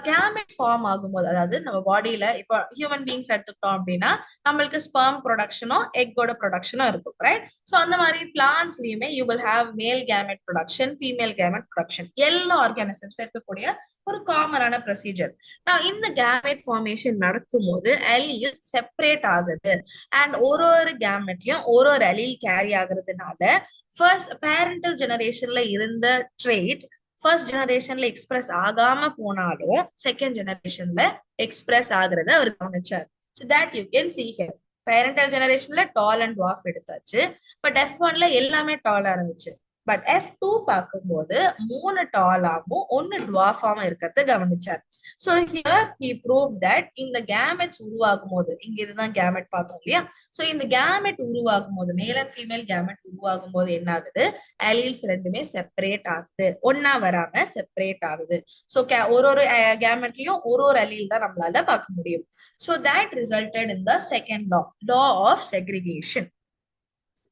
கேமெட் ஃபார்ம் ஆகும்போது, அதாவது நம்ம பாடியில இப்போ ஹியூமன் பீங்ஸ் எடுத்துக்கிட்டோம் அப்படின்னா நம்மளுக்கு ஸ்பெர்ம் ப்ரொடக்ஷனும் எக்கோட ப்ரொடக்ஷனும் இருக்கும், ரைட்? சோ அந்த மாதிரி பிளான்ட்ஸ்லயுமே you will have male gamete production, female gamete production. எல்லா ஆர்கானிசம்ஸ் இருக்கக்கூடிய ஒரு காமனான ப்ரொசீஜர். நான் இந்த கேமெட் ஃபார்மேஷன் நடக்கும்போது அலீல்ஸ் செப்பரேட் ஆகுது அண்ட் ஒரு கேமெட்லயும் ஒரு அலீல் கேரி ஆகுறதுனால ஃபர்ஸ்ட் பேரண்டல் ஜெனரேஷன்ல இருந்த ட்ரேட் ஃபர்ஸ்ட் ஜெனரேஷன்ல எக்ஸ்பிரஸ் ஆகாம போனாலும் செகண்ட் ஜெனரேஷன்ல எக்ஸ்பிரஸ் ஆகுறத அவர் கவனிச்சார். So that you can see here. Parental ஜெனரேஷன்ல டால் அண்ட் டுவார்ஃப் எடுத்தாச்சு. பட் F1ல எல்லாமே டாலா இருந்துச்சு. பட் F2 பார்க்கும்போது 3 டாலாவும் 1 டுவார்ஃபாவும் இருக்கிறத கவனிச்சார். So here he proved that இந்த கேமெட்ஸ் உருவாகும் போது, இங்க இதுதான் கேமெட் பார்த்தோம் இல்லையா? சோ இந்த கேமெட் உருவாகும் போது, மேல் அண்ட் ஃபீமேல் கேமெட் உருவாகும் போது என்ன ஆகுது? அலீல்ஸ் ரெண்டுமே செப்பரேட் ஆகுது, ஒன்னா வராம செப்பரேட் ஆகுது. சோ ஒரு கேமெட்லயும் ஒரு அலீல் தான் நம்மளால பார்க்க முடியும். So that resulted in the second law, law of segregation.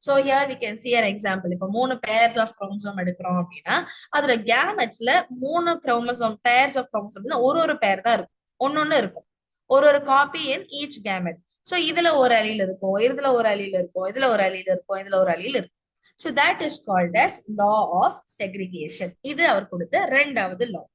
So here we can see an example. இப்போ 3 pairs of chromosome எடுக்கிறோம் அப்படின்னா அதுல கேமெட்ஸ்ல 3 pairs of chromosome ஒரு பேர் தான் இருக்கும், ஒன்னொன்னு இருக்கும், ஒரு copy in each gamete. So இதுல ஒரு அலீல் இருக்கும், இதுல ஒரு அலீல் இருக்கும், இதுல ஒரு அலீல் இருக்கும், இதுல ஒரு அலீல் இருக்கும். So that is called as law of segregation. இது அவர் கொடுத்த ரெண்டாவது law.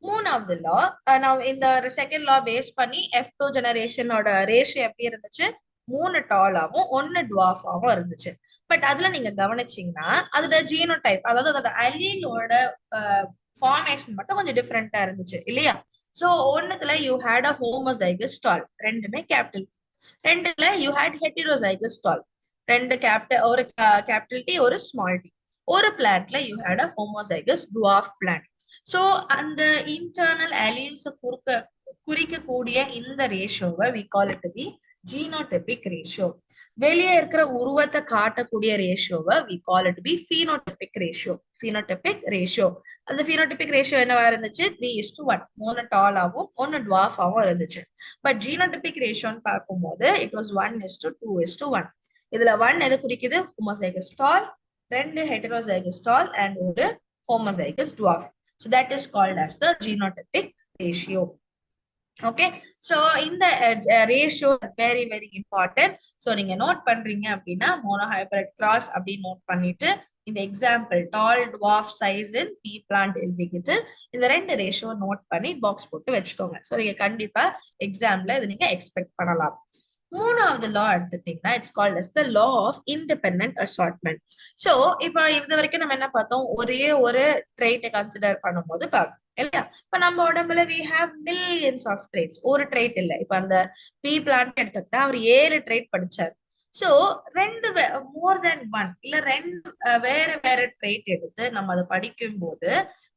மூணாவது லா, நான் இந்த செகண்ட் லா பேஸ் பண்ணி F2 ஜெனரேஷனோட ரேஷியோ எப்படி இருந்துச்சு? 3 டாலாவும் 1 டுவார்ஃபாவும் இருந்துச்சு. பட் அதுல நீங்க கவனிச்சீங்கன்னா அதோட ஜீனோடைப், அதாவது அதோட அலீலோட ஃபார்மேஷன் மட்டும் கொஞ்சம் டிஃப்ரெண்டா இருந்துச்சு இல்லையா? சோ ஒண்ணுத்துல you had a homozygous tall, ரெண்டுமே கேபிட்டல். ரெண்டுல யூ ஹேட் ஹெட்டிரோசைகஸ் டால், ரெண்டு கேபிட்டல், ஒரு கேபிட்டல் டி ஒரு ஸ்மால் டி. ஒரு பிளான்ட்ல you had a homozygous dwarf plant. So அந்த இன்டர்னல் அலீல்ஸ் குறிக்கக்கூடிய இந்த ரேஷியோவை we call it to be genotypic ratio. வெளியே இருக்கிற உருவத்தை காட்டக்கூடிய ரேஷியோவை we call it to be phenotypic ratio. phenotypic ratio. அந்த phenotypic ratio என்னவா இருந்துச்சு? 3:1. 3 டாலாவும் 1 டுவார்ஃபாவும் இருந்துச்சு. பட் genotypic ரேஷியோன்னு பார்க்கும்போது it was 1:2:1. இதுல 1 எது குறிக்குது? ஹோமோசைகஸ் டால், 2 ஹெட்டரோசைகஸ் டால் அண்ட் ஒரு homozygous dwarf. So that is called as the genotypic ratio. Okay, so இந்த ratio very very important. So நீங்க நோட் பண்றீங்க அப்படின்னா monohybrid cross அப்படி நோட் பண்ணிட்டு இந்த example tall dwarf size in pea plant எழுதிக்கிட்டு இந்த ரெண்டு ரேஷியோ நோட் பண்ணி பாக்ஸ் போட்டு வச்சுக்கோங்க. ஸோ நீங்க கண்டிப்பா எக்ஸாம்ல இது நீங்க எக்ஸ்பெக்ட் பண்ணலாம். மூணாவது லா எடுத்துட்டீங்கன்னா it's called as the law of independent assortment. So இப்போ இது வரைக்கும் நம்ம என்ன பார்த்தோம்? ஒரே ஒரு ட்ரைட்டை கன்சிடர் பண்ணும்போது பார்த்தோம் இல்லையா? இப்ப நம்ம உடம்புல we have millions of traits. ஒரு ட்ரைட் இல்லை. இப்ப அந்த பி பிளான்ட் எடுத்துக்கிட்டா அவர் 7 ட்ரைட் படிச்சார். சோ ரெண்டு மோர் தென் ஒன் இல்ல ரெண்டு வேற ட்ரைட் எடுத்து நம்ம அதை படிக்கும் போது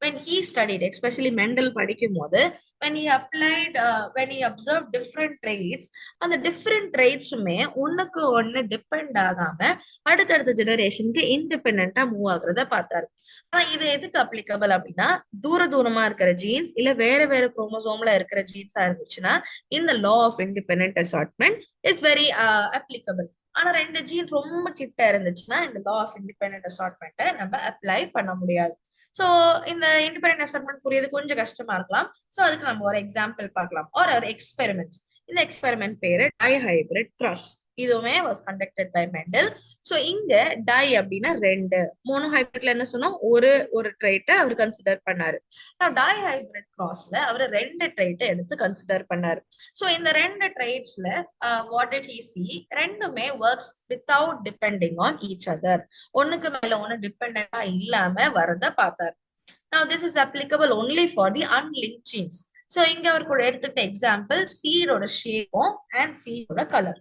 when he studied, especially Mendel படிக்கும் போது when he applied when he observed different traits, அந்த டிஃப்ரெண்ட் ட்ரைட்ஸுமே ஒண்ணுக்கு ஒண்ணு டிபெண்ட் ஆகாம அடுத்தடுத்த ஜெனரேஷனுக்கு இண்டிபெண்டா மூவ் ஆகுறத பார்த்தாரு. ஆனா இது எதுக்கு அப்ளிகபிள் அப்படின்னா தூரமா இருக்கிற ஜீன்ஸ் இல்ல வேற குரோமோசோம்ல இருக்கிற ஜீன்ஸா இருந்துச்சுன்னா இந்த law of independent assortment is very applicable. ஆனா ரெண்டு ஜீன் ரொம்ப கிட்ட இருந்துச்சுன்னா இந்த லா ஆஃப் இண்டிபெண்டன்ட் அசார்ட்மெண்ட்டை நம்ம அப்ளை பண்ண முடியாது. சோ இந்த இண்டிபெண்டன்ட் அசார்ட்மெண்ட் புரியுது கொஞ்சம் கஷ்டமா இருக்கலாம். சோ அதுக்கு நம்ம ஒரு எக்ஸாம்பிள் பார்க்கலாம், ஒரு எக்ஸ்பெரிமெண்ட். இந்த எக்ஸ்பெரிமெண்ட் பேரு டைஹைபிரிட் கிராஸ். இதுவுமே was conducted by Mendel. So இங்க டை அப்படின்னா ரெண்டு, மோனோஹைபிரிட்ல என்ன சொன்னோம்? ஒரு ட்ரைட்டை அவர் கன்சிடர் பண்ணாரு. டைஹைபிரிட் கிராஸ்ல அவர் ரெண்டு ட்ரைட்டை எடுத்து கன்சிடர் பண்ணாரு. சோ இந்த ரெண்டு ட்ரைட்ஸ்ல வாட் டிட் ஹி see? ரெண்டுமே works without depending on each other. ஒண்ணுக்கு மேல ஒண்ணு டிபெண்டா இல்லாம வரத பார்த்தாரு. Now this is applicable only for the unlinked genes. So இங்க அவர் கூட எடுத்துக்கிட்ட எக்ஸாம்பிள் சீடோட ஷேப்பும் அண்ட் சீடோட colour.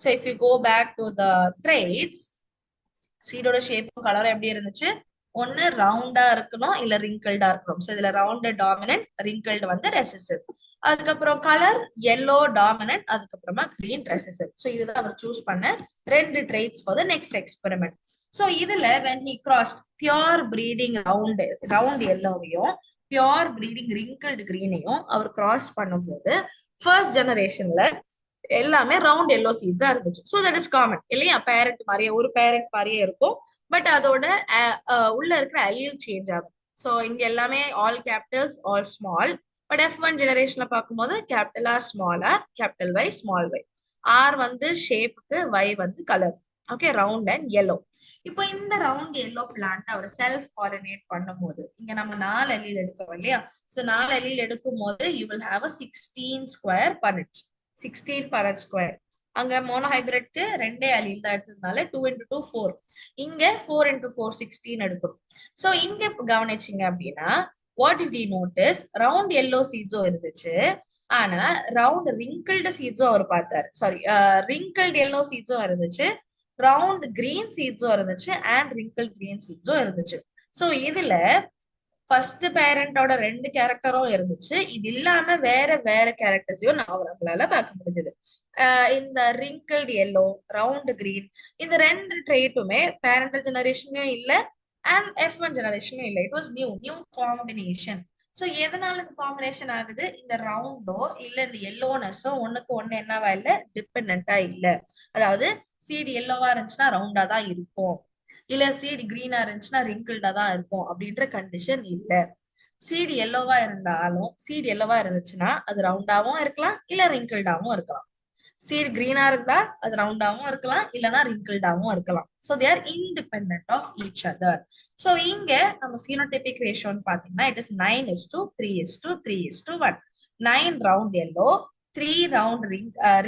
So if you go back to the traits, சீடோட ஷேப்பும் கலரும் எப்படி இருந்துச்சு? ஒன்னு ரவுண்டா இருக்கணும் இல்ல ரிங்கிள்டா இருக்கணும். ஸோ இதுல ரவுண்ட் டாமினன்ட், ரிங்கிள்டு வந்து ரெசசிவ். அதுக்கப்புறம் கலர் எல்லோ டாமினன்ட், அதுக்கப்புறமா கிரீன் ரெசசிவ். ஸோ இதுதான் அவர் சூஸ் பண்ண ரெண்டு traits for the next experiment. So இதுல when he crossed pure breeding round எல்லோவையும் பியோர் பிரீடிங் ரிங்கிள்டு கிரீனையும் அவர் கிராஸ் பண்ணும்போது ஃபர்ஸ்ட் ஜெனரேஷன்ல எல்லாமே ரவுண்ட் எல்லோ சீட்ஸா இருந்துச்சு. ஸோ தட் இஸ் காமன் இல்லையா? பேரண்ட் மாதிரியே ஒரு பேரண்ட் மாதிரியே இருக்கும். பட் அதோட உள்ள இருக்கிற அலியல் சேஞ்ச் ஆகும். ஸோ இங்க எல்லாமே all capitals all small. But F1 ஜெனரேஷன்ல பார்க்கும்போது capital R small R, capital Y small Y. R வந்து ஷேப்புக்கு, Y வந்து colour. Okay, round and yellow. இப்போ இந்த ரவுண்ட் எல்லோ பிளான்ட் அவர் செல்ஃப் பாலினேட் பண்ணும்போது இங்க நம்ம 4 அலீல் எடுக்கிறோம் இல்லையா? ஸோ 4 அலீல் எடுக்கும் போது you will have a 16 square Punnett. 16 Punnett square. அங்க மோனோஹைபிரிட்க்கு ரெண்டே அலீல் தான் எடுத்ததுனால 2 into 2 4. இங்க 4 into 4 16 எடுக்கணும். சோ இங்க கவனிச்சிங்க அப்படின்னா what did you notice? Round yellow சீட்ஸும் இருந்துச்சு, ஆனா ரவுண்ட் ரிங்கிள்டு சீட்ஸும் அவர் பார்த்தாரு. சாரி, ரிங்கிள்டு எல்லோ சீட்ஸும் இருந்துச்சு, ரவுண்ட் கிரீன் சீட்ஸும் இருந்துச்சு அண்ட் ரிங்கிள் கிரீன் சீட்ஸும் இருந்துச்சு. சோ இதுல ஃபர்ஸ்ட் பேரண்டோட ரெண்டு கேரக்டரும் இருந்துச்சு. இது இல்லாம வேற வேற கேரக்டர்ஸையும் நம்மளால பார்க்க முடிஞ்சது. இந்த ரிங்கிள்டு எல்லோ, ரவுண்ட் கிரீன், இந்த ரெண்டு ட்ரேட்டுமே பேரண்டல் ஜெனரேஷனும் இல்ல அண்ட் F1 ஜெனரேஷனும் இல்ல. It was new combination. So எதனால இந்த காம்பினேஷன் ஆகுது? இந்த ரவுண்டோ இல்ல இந்த எல்லோனஸோ ஒண்ணுக்கு ஒண்ணு என்னவா இல்ல, டிபெண்டா இல்ல. அதாவது சீடு எல்லோவா இருந்துச்சுன்னா ரவுண்டா தான் இருக்கும், இல்ல சீடு கிரீனா இருந்துச்சுன்னா ரிங்கிள்டா தான் இருக்கும் அப்படின்ற கண்டிஷன் இல்ல. சீடு எல்லோவா இருந்தாலும், சீடு எல்லோவா இருந்துச்சுன்னா அது ரவுண்டாவும் இருக்கலாம் இல்ல ரிங்கிள்டாவும் இருக்கலாம். சீடு கிரீனா இருந்தா அது ரவுண்டாவும் இருக்கலாம் இல்லனா ரிங்கிள்டாவும் இருக்கலாம். So they are independent of each other. So இங்க நம்ம phenotypic ரேஷியோன்னு பாத்தீங்கன்னா it is 9:3:3:1. 9 round yellow, 3 round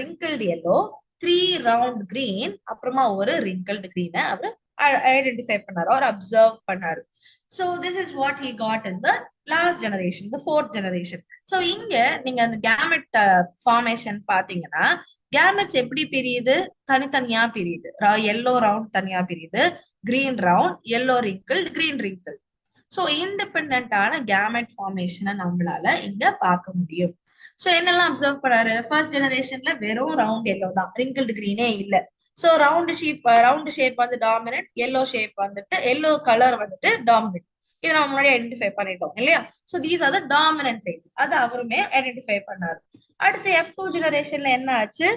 wrinkled yellow, 3 round green, அப்புறமா ஒரு ரிங்கிள்டு கிரீனை அவர் ஐடென்டிஃபை பண்ணாரு or அப்சர்வ் பண்ணாரு. So this is what he got in the last generation, the fourth generation. So இங்க நீங்க அந்த கேமெட் ஃபார்மேஷன் பாத்தீங்கன்னா கேமெட்ஸ் எப்படி பிரியுது? தனித்தனியா பிரியுது. எல்லோ ரவுண்ட் தனியா பிரியுது, green round, yellow wrinkle, green wrinkle. So இண்டிபெண்டான கேமெட் ஃபார்மேஷனை நம்மளால இங்க பார்க்க முடியும். சோ என்னெல்லாம் அப்சர்வ் பண்ணாரு? ஃபர்ஸ்ட் ஜெனரேஷன்ல வெறும் ரவுண்ட் எல்லோ தான், ரிங்கிள்டு கிரீனே இல்ல. சோ ரவுண்ட் ஷேப் வந்து டாமினன்ட், எல்லோ ஷேப் வந்துட்டு, எல்லோ கலர் வந்துட்டு டாமினன்ட். இதை நம்ம முன்னாடி ஐடென்டிஃபை பண்ணிட்டோம் இல்லையா? So these are the dominant traits. அது அவருமே ஐடென்டிஃபை பண்ணாரு. அடுத்து F2 ஜெனரேஷன்ல என்ன ஆச்சு?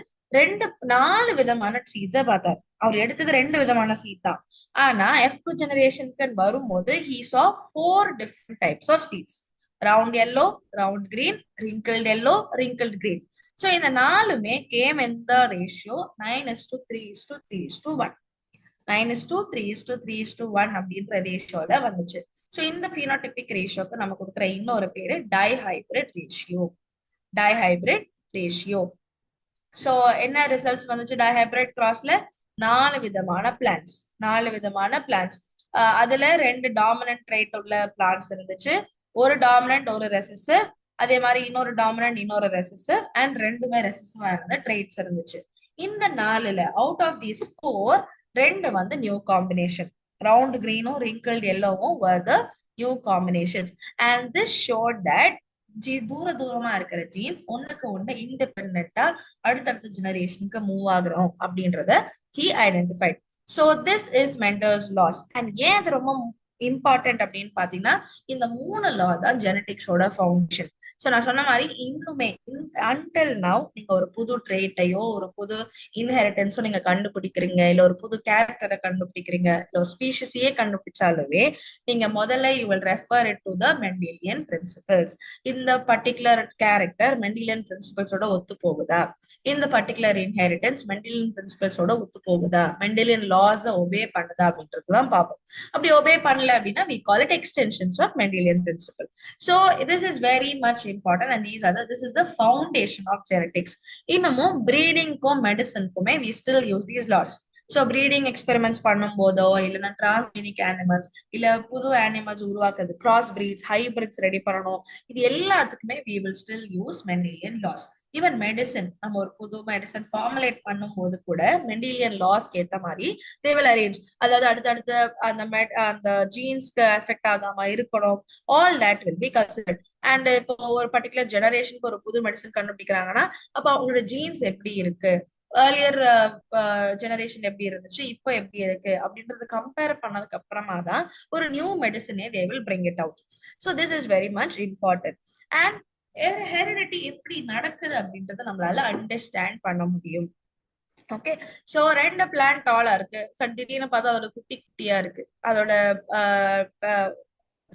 4 விதமான சீட்ஸை பார்த்தாரு. அவர் எடுத்தது 2 விதமான சீட் தான். ஆனா F2 ஜெனரேஷனுக்கு வரும்போது he saw 4 different types of seeds. Round yellow, round green, wrinkled yellow, wrinkled green. So இந்த 4மே கேம் in the ratio 9:3:3:1. 9:3:3:1 அப்படின்ற ரேஷியோல வந்துச்சு. சோ இந்த phenotypic ரேஷியோக்கு நம்ம கொடுக்குற இன்னொரு பேரு dihybrid ratio. Dihybrid ratio. So என்ன ரிசல்ட்ஸ் வந்துச்சு? டைஹைபிரிட் கிராஸ்ல 4 விதமான பிளான்ஸ், 4 விதமான பிளான்ஸ். அதுல 2 டாமினன்ட் ட்ரைட் உள்ள பிளான்ஸ் இருந்துச்சு, ஒரு டாமினன்ட் ஒரு ரெசசிவ், அதே மாதிரி இன்னொரு டாமினன்ட் இன்னொரு ரெசசிவ் அண்ட் ரெண்டுமே ரெசசிவா இருந்த ட்ரைட்ஸ் இருந்துச்சு. இந்த 4ல அவுட் ஆஃப் தீஸ் 4 2 வந்து நியூ காம்பினேஷன். ரவுண்ட் கிரீனும் ரிங்கிள்டு எல்லோவும் were the new combinations and this showed that தூரமா இருக்கிற ஜீன்ஸ் ஒண்ணுக்கு ஒண்ணு இண்டிபெண்டா அடுத்தடுத்த ஜெனரேஷனுக்கு மூவ் ஆகுறோம் அப்படின்றத he identified. So this is Mendel's laws. And ஏன் அது ரொம்ப இம்பார்ட்டன்ட் அப்படின்னு பாத்தீங்கன்னா இந்த 3 லா தான் ஜெனடிக்ஸோட ஃபவுண்டேஷன். சோ நான் சொன்ன மாதிரி இன்னுமே அன்டில் நவ் நீங்க ஒரு புது ட்ரேட்டையோ ஒரு புது இன்ஹெரிட்டன்ஸோ நீங்க கண்டுபிடிக்கிறீங்க, இல்ல ஒரு புது கேரக்டரை கண்டுபிடிக்கிறீங்க, இல்ல ஒரு ஸ்பீஷிஸையே கண்டுபிடிச்சாலுமே நீங்க முதல்ல you will refer it to the Mendelian principles. இந்த பர்டிகுலர் கேரக்டர் மெண்டிலியன் பிரின்சிபல்ஸோட ஒத்து போகுதா, இந்த பர்டிகுலர் இன்ஹெரிட்டன்ஸ் மெண்டிலியன் பிரின்சிபல்ஸோட ஒத்து போகுதா, மெண்டிலியன் லாஸ் ஒபே பண்ணுதா அப்படின்றதுதான் பார்ப்போம். அப்படி ஒபே பண்ணல அப்படின்னா we call it extensions of Mendelian principle. So this is very much important and this is the foundation of genetics. இன்னமும் breeding க்கும் medicine க்குமே we still use these laws. So breeding experiments பண்ணும் போதோ இல்லைன்னா transgenic animals இல்ல புது animals உருவாக்குறது, cross breeds, hybrids ready பண்ணணும். இது எல்லாத்துக்குமே we will still use Mendelian laws. Even medicine, நம்ம ஒரு புது மெடிசன் ஃபார்முலேட் பண்ணும் போது கூட மெண்டலியன் லாஸ்க்கு ஏத்த மாதிரி they will arrange. அதாவது அடுத்தடுத்த அந்த ஜீன்ஸ்க்கு எஃபெக்ட் ஆகாம இருக்கணும். All that will be considered. And இப்போ ஒரு பர்டிகுலர் ஜெனரேஷனுக்கு ஒரு புது மெடிசன் கண்டுபிடிக்கிறாங்கன்னா அப்ப அவங்களோட ஜீன்ஸ் எப்படி இருக்கு, ஏர்லியர் ஜெனரேஷன் எப்படி இருந்துச்சு, இப்போ எப்படி இருக்கு அப்படின்றது கம்பேர் பண்ணதுக்கு அப்புறமா தான் ஒரு நியூ மெடிசனே they will bring it out. So this is very much important. And heredity எப்படி நடக்குது அப்படின்றத நம்மளால அண்டர்ஸ்டாண்ட் பண்ண முடியும். ஓகே, சோ ரெண்டு பிளான்ட் டாலா இருக்கு, திடீர்னு பார்த்தா அதோட குட்டி குட்டியா இருக்கு, அதோட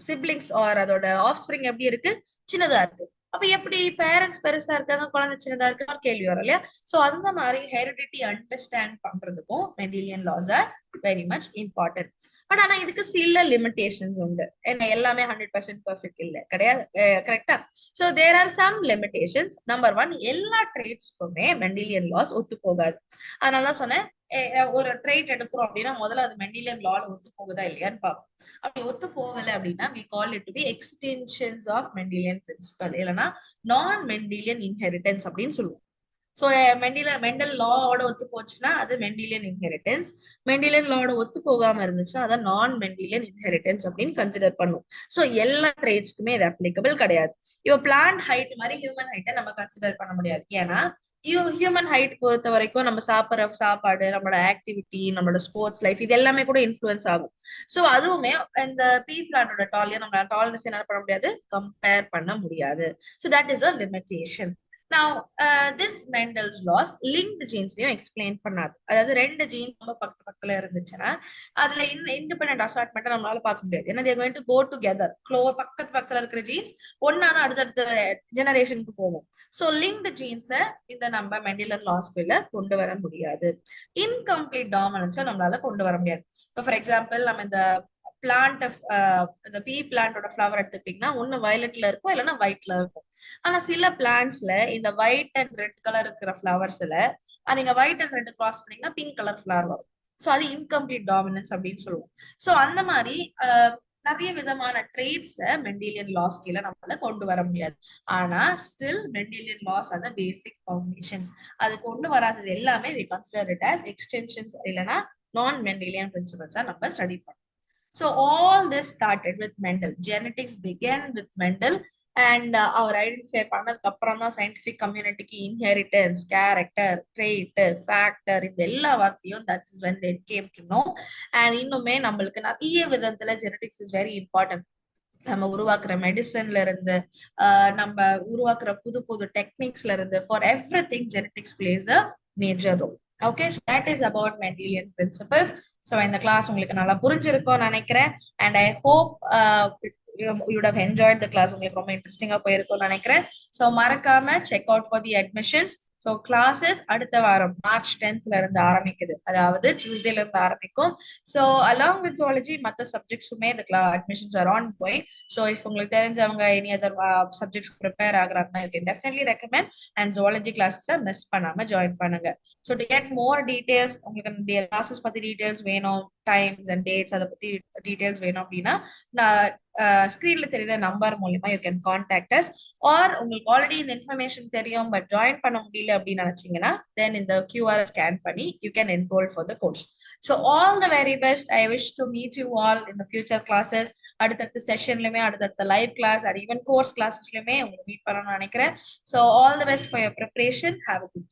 சிப்ளிங்ஸ் ஆர் அதோட ஆஃப் ஸ்பிரிங் எப்படி இருக்கு, சின்னதா இருக்கு. அப்ப எப்படி பேரண்ட்ஸ் பெருசா இருக்காங்க குழந்தை சின்னதா இருக்குன்னு ஒரு கேள்வி வரும் இல்லையா? சோ அந்த மாதிரி ஹெரிடிட்டி அண்டர்ஸ்டாண்ட் பண்றதுக்கும் Mendelian laws are very much important. But ஆனா இதுக்கு சில லிமிடேஷன்ஸ் உண்டு. ஏன்னா எல்லாமே 100% பெர்ஃபெக்ட் இல்ல கிடையாது, கரெக்டா? So there are some limitations. Number 1, எல்லா ட்ரேட்ஸ்க்குமே மெண்டலியன் லாஸ் ஒத்து போகாது. அதனாலதான் சொன்னேன், ஒரு ட்ரேட் எடுக்கிறோம் அப்படின்னா முதல்ல அது மெண்டலியன் லால ஒத்து போகுதா இல்லையான்னு பார்ப்போம். அப்படி ஒத்து போகல அப்படின்னா we call it to be extensions of Mendelian principle, இல்லைன்னா நான் மெண்டலியன் இன்ஹெரிட்டன்ஸ் அப்படின்னு சொல்லுவோம். ஸோ மெண்டல் லாவோட ஒத்து போச்சுன்னா அது மெண்டலியன் இன்ஹெரிட்டன்ஸ். மெண்டலியன் லாவோட ஒத்து போகாம இருந்துச்சுன்னா அதை நான் மெண்டலியன் இன்ஹெரிட்டன்ஸ் அப்படின்னு கன்சிடர் பண்ணும். ஸோ எல்லா ட்ரேட்ஸ்க்குமே இது அப்ளிகபிள் கிடையாது. இப்போ பிளான்ட் ஹைட் மாதிரி ஹியூமன் ஹைட்டை நம்ம கன்சிடர் பண்ண முடியாது. ஏன்னா ஹியூமன் ஹைட் பொறுத்த வரைக்கும் நம்ம சாப்பிட்ற சாப்பாடு, நம்மளோட ஆக்டிவிட்டி, நம்மளோட ஸ்போர்ட்ஸ் லைஃப், இது எல்லாமே கூட இன்ஃபுளுன்ஸ் ஆகும். ஸோ அதுவுமே இந்த பீ பிளான்டோட டாலையும் நம்ம டால்னஸ் என்ன பண்ண முடியாது, கம்பேர் பண்ண முடியாது. So that is a limitation. Now, this Mendel's laws linked genes-லயும் explain பண்ணாது. அதாவது ரெண்டு ஜீன்ஸ் ரொம்ப பக்கத்துல இருந்துச்சுன்னா அதுல இண்டிபெண்டன்ட் அசார்ட்மெண்ட் நம்மளால பார்க்க முடியாது. ஏன்னா they're going to go together. பக்கத்துல இருக்கிற ஜீன்ஸ் ஒன்னாதான் அடுத்தடுத்த ஜெனரேஷனுக்கு போகும். ஸோ லிங்க்டு ஜீன்ஸை இந்த நம்ம மெண்டலியன் லாஸ்க்குள்ள கொண்டு வர முடியாது. இன்கம்ப்ளீட் டாமினன்ஸை நம்மளால கொண்டு வர முடியாது. இப்போ ஃபார் எக்ஸாம்பிள் நம்ம இந்த பிளான்ட் இந்த பீ பிளான்டோட ஃபிளவர் எடுத்துக்கிட்டீங்கன்னா ஒன்னு வயலட்ல இருக்கும் இல்லைன்னா ஒயிட்ல இருக்கும். ஆனா சில பிளான்ட்ஸ்ல இந்த ஒயிட் அண்ட் ரெட் கலர் இருக்கிற ஃபிளவர்ஸ்ல நீங்க ஒயிட் அண்ட் ரெட் கிராஸ் பண்ணீங்கன்னா பிங்க் கலர் ஃபிளவர் வரும். ஸோ அது இன்கம்ப்ளீட் டாமினன்ஸ் அப்படின்னு சொல்லுவோம். ஸோ அந்த மாதிரி நிறைய விதமான ட்ரேட்ஸ் மெண்டலியன் லாஸ் கீழே நம்மளால கொண்டு வர முடியாது. ஆனா ஸ்டில் மெண்டலியன் லாஸ் அந்த பேசிக் ஃபவுண்டேஷன்ஸ். அது கொண்டு வராதது எல்லாமே we consider it as extensions இல்லைன்னா நான் மெண்டலியன் பிரின்சிபல்ஸா நம்ம ஸ்டடி பண்ணோம். So all this started with Mendel. Genetics began with Mendel, and our identify பண்ணதுக்கு அப்புறம் தான் சயின்டிபிக் கம்யூனிட்டிக்கு இன்ஹெரிட்டன்ஸ், கேரக்டர், ட்ரெய்ட், ஃபேக்டர் இந்த எல்லா வார்த்தையும் that is when they came to know. And இன்னுமே நம்மளுக்கு நிறைய விதத்துல ஜெனடிக்ஸ் இஸ் வெரி இம்பார்ட்டன்ட். நம்ம உருவாக்குற மெடிசன்ல இருந்து நம்ம உருவாக்குற புது புது டெக்னிக்ஸ்ல இருந்து for everything genetics plays a major role. Okay, that is about Mendelian principles. So இந்த கிளாஸ் உங்களுக்கு நல்லா புரிஞ்சிருக்கும்னு நினைக்கிறேன். And I hope you would have enjoyed the class. உங்களுக்கு ரொம்ப இன்ட்ரெஸ்டிங்கா போயிருக்கும்னு நினைக்கிறேன். ஸோ மறக்காம check out for the admissions. So classes அடுத்த வாரம் March 10th இருந்து ஆரம்பிக்குது, அதாவது டியூஸ்டேல இருந்து ஆரம்பிக்கும். ஸோ அலாங் வித் ஜுவாலஜி மற்ற சப்ஜெக்ட்ஸுமே இந்த admissions are on going. So if உங்களுக்கு தெரிஞ்சவங்க எனி அதர் சப்ஜெக்ட்ஸ் ப்ரிப்பேர் ஆகுறாங்கன்னா you can definitely recommend. And zoology கிளாஸஸை மிஸ் பண்ணாம ஜாயின் பண்ணுங்க. So to get more details, உங்களுக்கு கிளாஸஸ் பத்தி டீடைல்ஸ் வேணும், டைம்ஸ் அண்ட் டேட்ஸ் அதை பத்தி டீடைல்ஸ் வேணும் அப்படின்னா நான் ஸ்கிரீன்ல தெரியுற நம்பர் மூலமா you can contact us. Or உங்களுக்கு ஆல்ரெடி இந்த இன்ஃபர்மேஷன் தெரியும் பட் ஜாயின் பண்ண முடியல அப்படின்னு நினைச்சீங்கன்னா தென் இந்த QR ஸ்கேன் பண்ணி you can enrol for the course. So all the very best. I wish to meet you all in the future classes. அடுத்தடுத்த செஷன்லயுமே, அடுத்தடுத்த live class and even course கிளாஸஸ்லயுமே உங்களுக்கு மீட் பண்ணணும்னு நினைக்கிறேன். So all the best for your preparation. Have a good